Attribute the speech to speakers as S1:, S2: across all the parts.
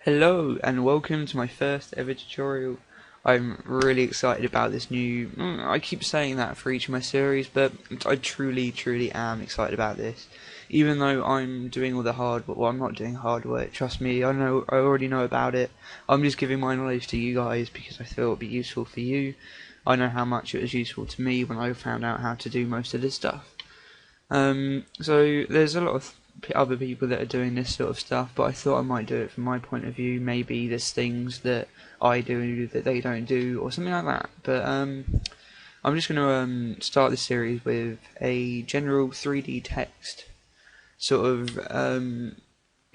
S1: Hello and welcome to my first ever tutorial. I'm really excited about this new, I keep saying that for each of my series, but I truly am excited about this. Even though I'm doing all the hard work, well, I'm not doing hard work, trust me, I already know about it. I'm just giving my knowledge to you guys because I feel it would be useful for you. I know how much it was useful to me when I found out how to do most of this stuff. So there's a lot of other people that are doing this sort of stuff, but I thought I might do it from my point of view. Maybe there's things that I do that they don't do, or something like that. But I'm just going to start this series with a general 3D text, sort of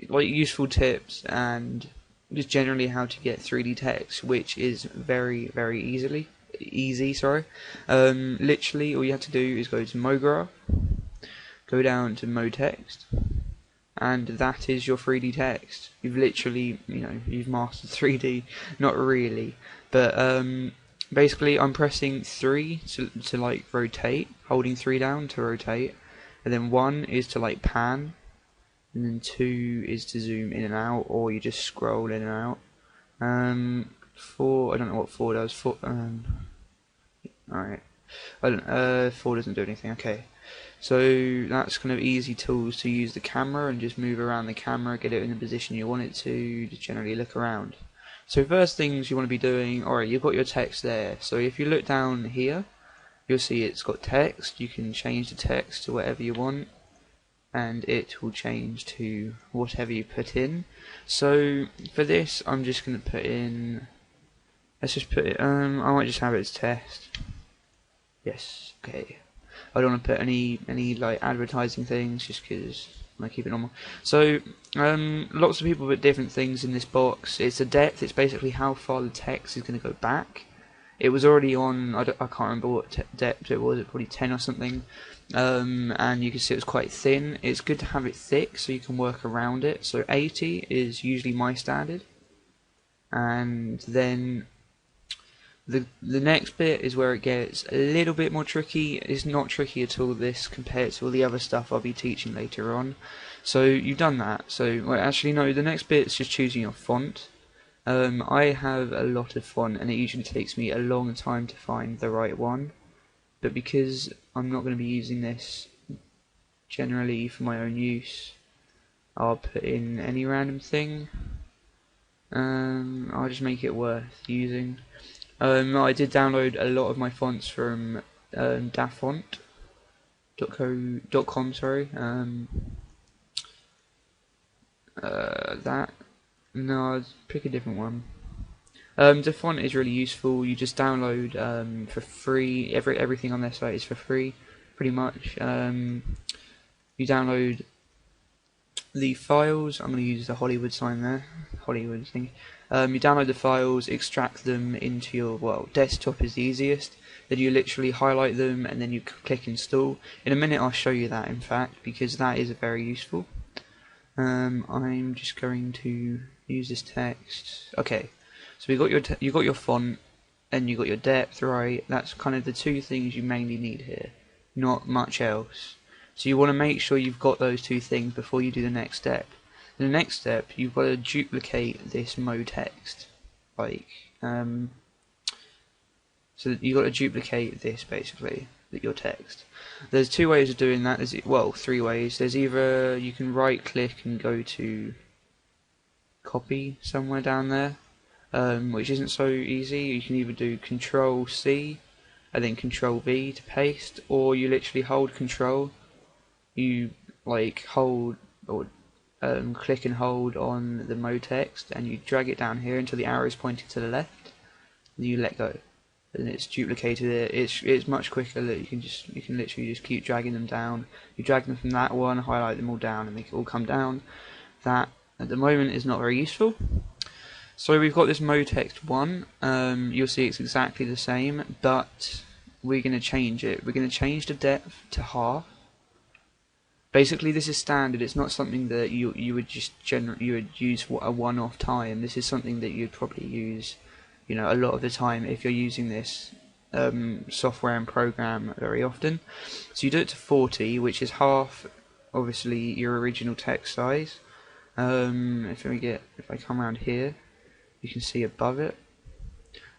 S1: like useful tips and just generally how to get 3D text, which is very easy. Sorry. Literally, all you have to do is go to Mogra. Go down to mode text, and that is your 3D text. You've literally, you've mastered 3D. Not really, but basically I'm pressing 3 to like rotate, holding 3 down to rotate, and then 1 is to like pan, and then 2 is to zoom in and out, or you just scroll in and out. 4, I don't know what 4 does. 4, alright, 4 doesn't do anything. Okay. So that's kind of easy tools to use the camera and just move around the camera, get it in the position you want it to, just generally look around. So first things you want to be doing, alright, you've got your text there. So if you look down here, you'll see it's got text. You can change the text to whatever you want, and it will change to whatever you put in. So for this, I'm just going to put in, let's just put it, I might just have it as test. Yes, okay. I don't want to put any like advertising things just because I keep it normal. So lots of people put different things in this box. It's a depth. It's basically how far the text is going to go back. It was already on. I can't remember what depth it was. It probably 10 or something. And you can see it was quite thin. It's good to have it thick so you can work around it. So 80 is usually my standard, and then the next bit is where it gets a little bit more tricky. It's not tricky at all, this, compared to all the other stuff I'll be teaching later on. So you've done that. So, well, actually no, the next bit is just choosing your font. I have a lot of font and it usually takes me a long time to find the right one. But because I'm not going to be using this generally for my own use, I'll put in any random thing. I'll just make it worth using. I did download a lot of my fonts from dafont.com, sorry. That. No, I'll pick a different one. The font is really useful. You just download for free. Everything on their site is for free, pretty much. You download the files. I'm going to use the Hollywood sign there. Hollywood thing. You download the files, extract them into your, desktop is the easiest. Then you literally highlight them and then you click install. In a minute I'll show you that, in fact, because that is very useful. I'm just going to use this text. Okay, so you got your font and you got your depth, right? That's kind of the two things you mainly need here, not much else. So you want to make sure you've got those two things before you do the next step. The next step, you've got to duplicate this mode text, so you've got to duplicate this basically, your text. There's two ways of doing that. Three ways. There's either you can right click and go to copy somewhere down there, which isn't so easy. You can either do Control C and then Control V to paste, or you literally hold Control, you hold or click and hold on the mode text and you drag it down here until the arrow is pointing to the left, and you let go, and it's duplicated it. It's much quicker. That you can literally just keep dragging them down. You drag them from that one, highlight them all down, and make it all come down. That at the moment is not very useful. So we've got this mode text 1. You'll see it's exactly the same, but we're going to change it. We're going to change the depth to half. Basically, this is standard. It's not something that you would use for a one-off time. This is something that you'd probably use, a lot of the time if you're using this software and program very often. So you do it to 40, which is half, obviously, your original text size. If I come around here, you can see above it.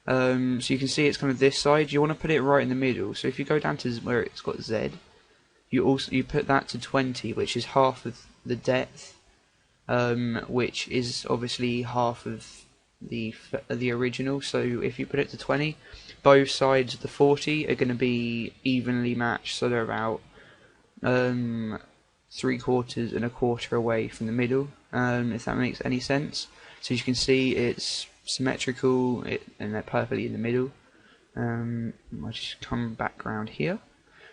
S1: So you can see it's kind of this side. You want to put it right in the middle. So if you go down to where it's got Z, you put that to 20, which is half of the depth, which is obviously half of the original. So if you put it to 20, both sides of the 40 are going to be evenly matched. So they're about 3/4 and 1/4 away from the middle, if that makes any sense. So you can see it's symmetrical and they're perfectly in the middle. I'll just come back around here.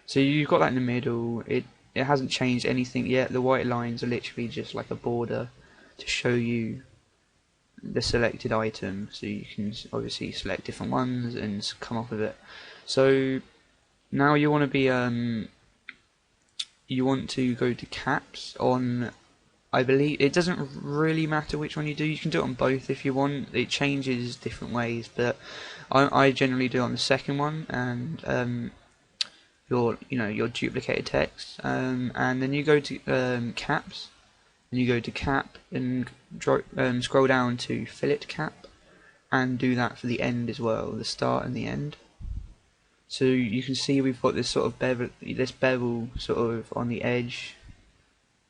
S1: So you've got that in the middle. It hasn't changed anything yet. The white lines are literally just like a border to show you the selected item, so you can obviously select different ones and come off of it. So now you want to be you want to go to caps on, I believe it doesn't really matter which one you do. You can do it on both if you want. It changes different ways, but I generally do it on the second one, and your duplicated text, and then you go to caps, and you go to cap and scroll down to fillet cap, and do that for the end as well, the start and the end. So you can see we've got this sort of bevel sort of on the edge.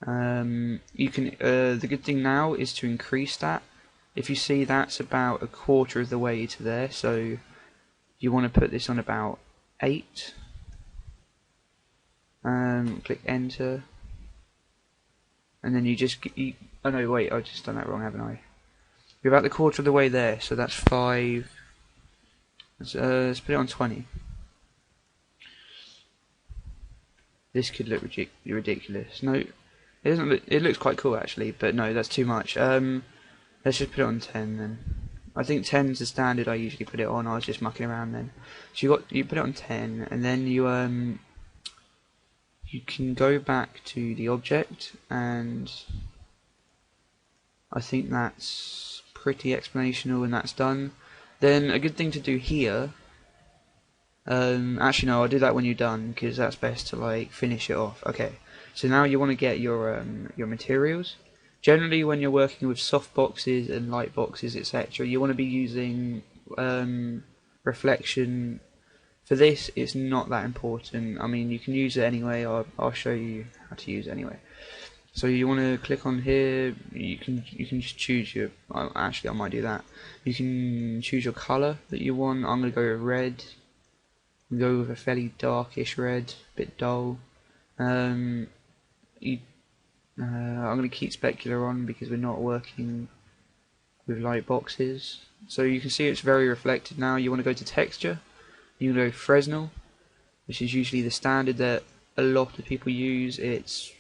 S1: You can the good thing now is to increase that. If you see, that's about 1/4 of the way to there, so you want to put this on about 8. Click enter, and then oh no, wait, I've just done that wrong, haven't I? You're about 1/4 of the way there, so that's 5. Let's put it on 20. This could look ridiculous. No, it doesn't look. It looks quite cool actually, but no, that's too much. Let's just put it on 10 then. I think 10 is the standard I usually put it on. I was just mucking around then. So you put it on 10, and then you can go back to the object, and I think that's pretty explanational, and that's done. Then a good thing to do here, actually no, I'll do that when you're done, because that's best to like finish it off. Okay, so now you want to get your materials. Generally when you're working with soft boxes and light boxes, etc., you want to be using reflection. For this, it's not that important. I mean, you can use it anyway. I'll show you how to use it anyway. So you want to click on here. You can just choose your. Actually, I might do that. You can choose your color that you want. I'm gonna go with red. Go with a fairly darkish red, a bit dull. I'm gonna keep specular on because we're not working with light boxes. So you can see it's very reflected now. You want to go to texture. You can go Fresnel, which is usually the standard that a lot of people use. It's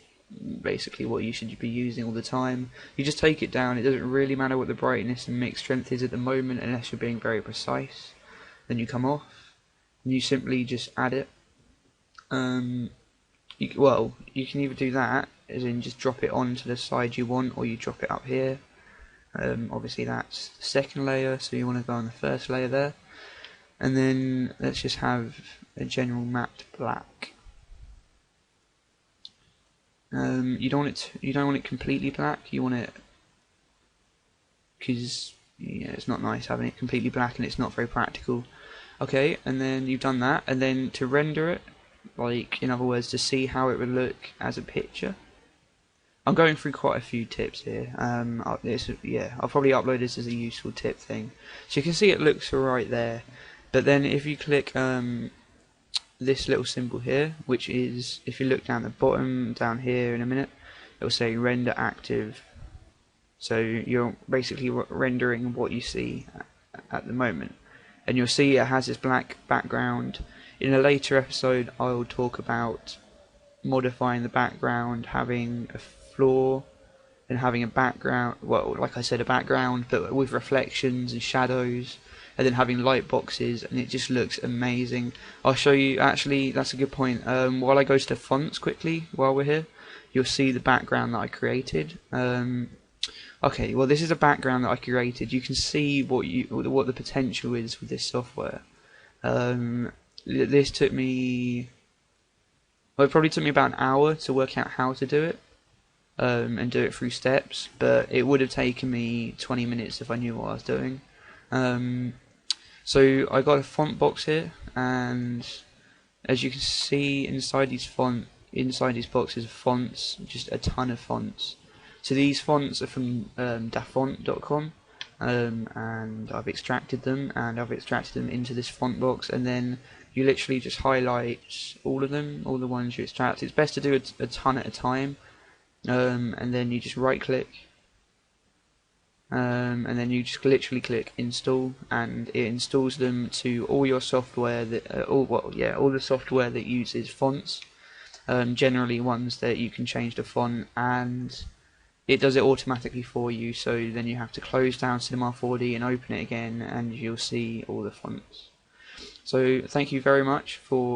S1: basically what you should be using all the time. You just take it down. It doesn't really matter what the brightness and mix strength is at the moment, unless you're being very precise. Then you come off, and you simply just add it. You can either do that, as in just drop it onto the side you want, or you drop it up here. Obviously that's the second layer, so you want to go on the first layer there. And then let's just have a general matte black. You don't want it completely black. You want it, because it's not nice having it completely black, and it's not very practical. Okay, and then you've done that, and then to render it, like in other words, to see how it would look as a picture. I'm going through quite a few tips here. I'll probably upload this as a useful tip thing. So you can see it looks alright there. But then if you click this little symbol here, which is, if you look down the bottom, down here in a minute, it will say render active. So you're basically rendering what you see at the moment. And you'll see it has this black background. In a later episode I will talk about modifying the background, having a floor and having a background, well, like I said, a background but with reflections and shadows, and then having light boxes, and it just looks amazing. I'll show you, actually that's a good point. While I go to the fonts quickly while we're here, you'll see the background that I created. Okay, well this is a background that I created. You can see what the potential is with this software. This took me, well, it probably took me about an hour to work out how to do it. and do it through steps, but it would have taken me 20 minutes if I knew what I was doing. So I got a font box here, and as you can see inside these boxes of fonts, just a ton of fonts. So these fonts are from dafont.com, and I've extracted them into this font box, and then you literally just highlight all of them, all the ones you extract. It's best to do a ton at a time, and then you just right click, and then you just literally click install, and it installs them to all your software that all the software that uses fonts, generally ones that you can change the font, and it does it automatically for you. So then you have to close down C4D and open it again, and you'll see all the fonts. So thank you very much for